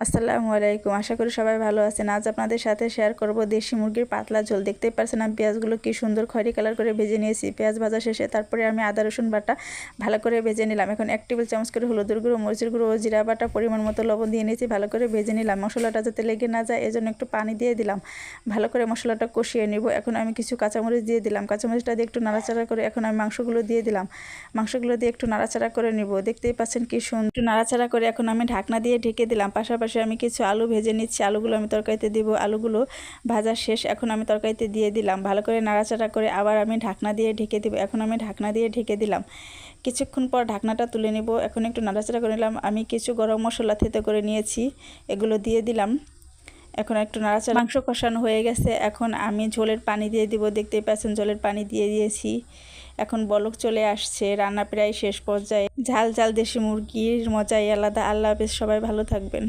আসসালামু আলাইকুম। আশা করি সবাই ভালো আছেন। আজ আপনাদের সাথে শেয়ার করব দেশি মুরগির পাতলা ঝোল। দেখতেই পারছেন আমি পেঁয়াজগুলো কি সুন্দর খয়েরি কালার করে ভেজে নিয়েছি। পেঁয়াজ ভাজা শেষে তারপরে আমি আদা রসুন বাটা ভালো করে ভেজে নিলাম। এখন 1 টেবিল চামচ করে হলুদের গুঁড়ো, মরিচের গুঁড়ো ও জিরা বাটা পরিমাণ মতো লবণ দিয়ে নিয়েছি। ভালো করে ভেজে নিলাম। মশলাটা যাতে লেগে না যায় এজন্য একটু পানি দিয়ে দিলাম। ভালো করে মশলাটা কষিয়ে নিব। এখন আমি কিছু কাঁচামরিচ দিয়ে দিলাম। কাঁচামরিচটা দিয়ে একটু নাড়াচাড়া করে এখন আমি মাংসগুলো দিয়ে দিলাম। মাংসগুলো দিয়ে একটু নাড়াচাড়া করে নিব। দেখতেই পাচ্ছেন কি সুন্দর। একটু নাড়াচাড়া করে এখন আমি ঢাকনা দিয়ে ঢেকে দিলাম। পাশাপাশি আমি কিছু আলু ভেজে নিচ্ছি। আলুগুলো আমি তরকারিতে দিব। আলুগুলো ভাজা শেষ, এখন আমি তরকারিতে দিয়ে দিলাম। ভালো করে নাড়াচাড়া করে আবার আমি ঢাকনা দিয়ে ঢেকে দিব। এখন আমি ঢাকনা দিয়ে ঢেকে দিলাম। কিছুক্ষণ পর ঢাকনাটা তুলে নিব। এখন একটু নাড়াচাড়া করে নিলাম। আমি কিছু গরম মশলা থেতো করে নিয়েছি, এগুলো দিয়ে দিলাম। এখন একটু নাড়াচাড়া, মাংস কষানো হয়ে গেছে। এখন আমি ঝোলের পানি দিয়ে দিব। দেখতেই পাচ্ছেন ঝোলের পানি দিয়ে দিয়েছি। এখন বলক চলে আসছে, রান্না প্রায় শেষ পর্যায়ে। ঝাল ঝাল দেশি মুরগির মজাই আলাদা। আল্লাহ হাফেজ, সবাই ভালো থাকবেন।